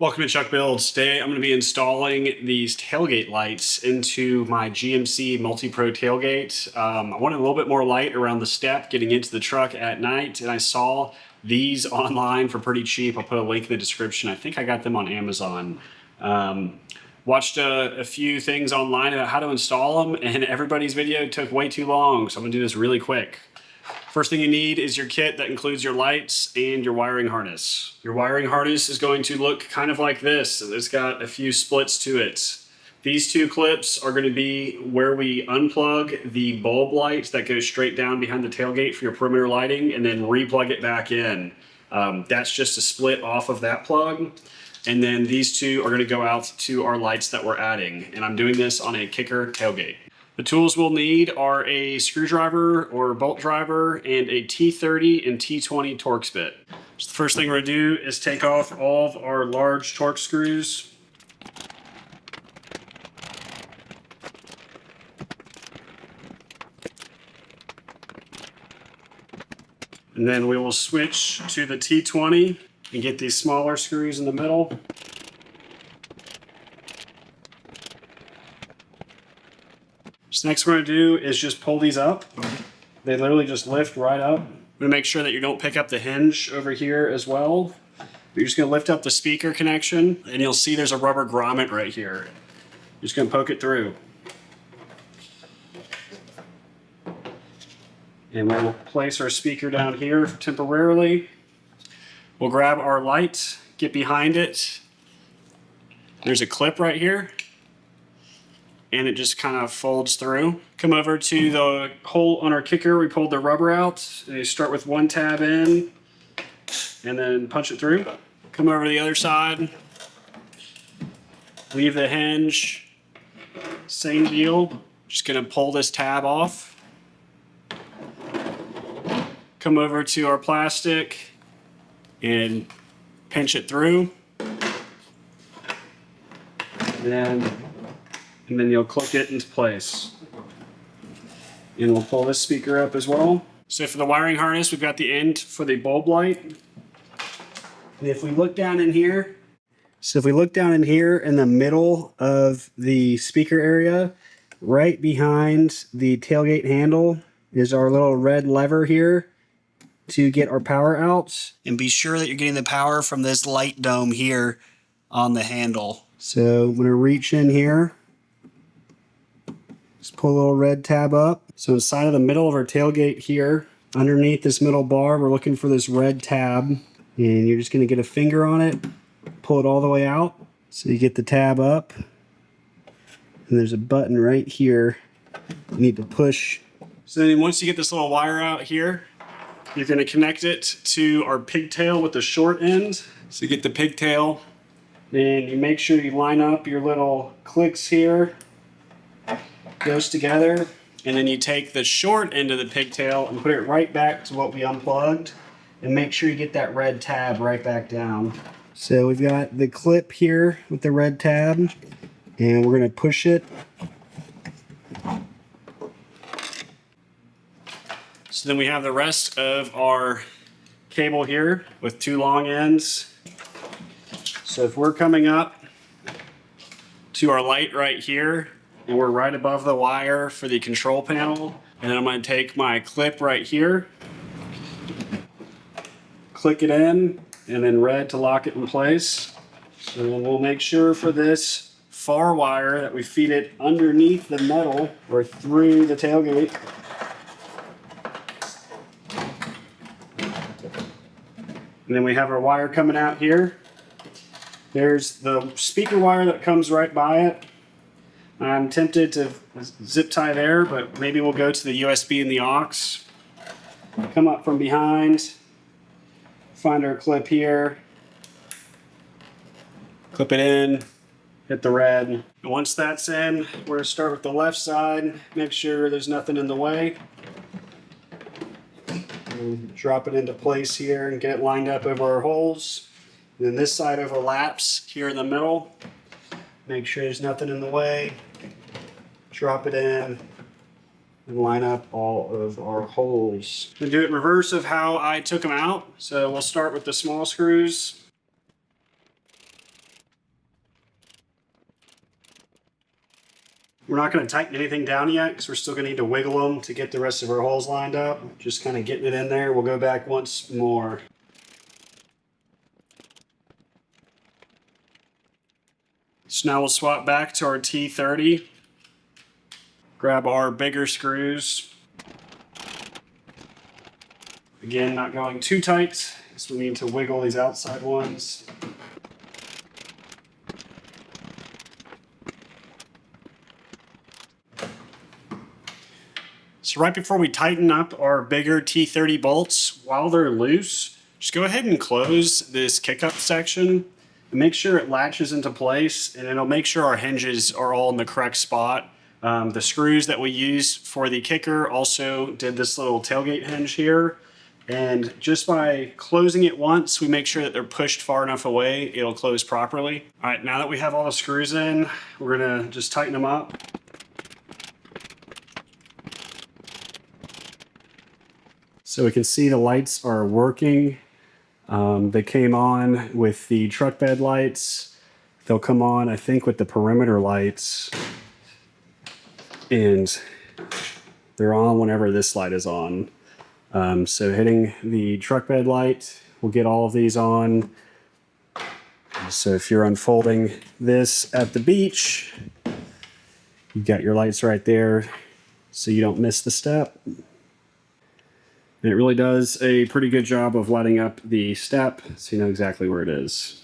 Welcome to Chuck Builds. Today I'm going to be installing these tailgate lights into my GMC Multi-Pro tailgate. I wanted a little bit more light around the step getting into the truck at night, and I saw these online for pretty cheap. I'll put a link in the description. I think I got them on Amazon. Watched a few things online about how to install them, and everybody's video took way too long, so I'm going to do this really quick. First thing you need is your kit that includes your lights and your wiring harness. Your wiring harness is going to look kind of like this. It's got a few splits to it. These two clips are going to be where we unplug the bulb light that goes straight down behind the tailgate for your perimeter lighting and then replug it back in. That's just a split off of that plug. And then these two are going to go out to our lights that we're adding. And I'm doing this on a kicker tailgate. The tools we'll need are a screwdriver or bolt driver and a T30 and T20 Torx bit. So the first thing we're going to do is take off all of our large Torx screws. And then we will switch to the T20 and get these smaller screws in the middle. So next we're going to do is just pull these up. They literally just lift right up. I'm going to make sure that you don't pick up the hinge over here as well. You're just going to lift up the speaker connection, and you'll see there's a rubber grommet right here. You're just going to poke it through. And we'll place our speaker down here temporarily. We'll grab our light, get behind it. There's a clip right here, and it just kind of folds through. Come over to the hole on our kicker. We pulled the rubber out. And you start with one tab in and then punch it through. Come over to the other side. Leave the hinge. Same deal. Just gonna pull this tab off. Come over to our plastic and pinch it through. And then you'll click it into place. And we'll pull this speaker up as well. So for the wiring harness, we've got the end for the bulb light. And if we look down in here, in the middle of the speaker area, right behind the tailgate handle is our little red lever here to get our power out. And be sure that you're getting the power from this light dome here on the handle. So I'm gonna reach in here. Just pull a little red tab up. So inside of the middle of our tailgate here, underneath this middle bar, we're looking for this red tab. And you're just gonna get a finger on it, pull it all the way out. So you get the tab up. And there's a button right here you need to push. So then once you get this little wire out here, you're gonna connect it to our pigtail with the short end. So you get the pigtail, and you make sure you line up your little clicks here. Goes together, and then you take the short end of the pigtail and put it right back to what we unplugged, and make sure you get that red tab right back down. So we've got the clip here with the red tab, and we're going to push it. So then we have the rest of our cable here with two long ends. So if we're coming up to our light right here, and we're right above the wire for the control panel, and then I'm going to take my clip right here, click it in, and then red to lock it in place. So then we'll make sure for this far wire that we feed it underneath the metal or through the tailgate. And then we have our wire coming out here. There's the speaker wire that comes right by it. I'm tempted to zip tie there, but maybe we'll go to the USB and the aux. Come up from behind, find our clip here, clip it in, hit the red. And once that's in, we're gonna start with the left side, make sure there's nothing in the way. And drop it into place here and get it lined up over our holes. And then this side overlaps here in the middle. Make sure there's nothing in the way. Drop it in and line up all of our holes. And do it in reverse of how I took them out. So we'll start with the small screws. We're not going to tighten anything down yet because we're still going to need to wiggle them to get the rest of our holes lined up. Just kind of getting it in there. We'll go back once more. So now we'll swap back to our T30. Grab our bigger screws. Again, not going too tight, so we need to wiggle these outside ones. So right before we tighten up our bigger T30 bolts, while they're loose, just go ahead and close this kick-up section and make sure it latches into place, and it'll make sure our hinges are all in the correct spot. The screws that we used for the kicker also did this little tailgate hinge here. And just by closing it once, we make sure that they're pushed far enough away, it'll close properly. All right, now that we have all the screws in, we're gonna just tighten them up. So we can see the lights are working. They came on with the truck bed lights. They'll come on, I think, with the perimeter lights. And they're on whenever this light is on. So hitting the truck bed light will get all of these on. So if you're unfolding this at the beach, you've got your lights right there so you don't miss the step. And it really does a pretty good job of lighting up the step so you know exactly where it is.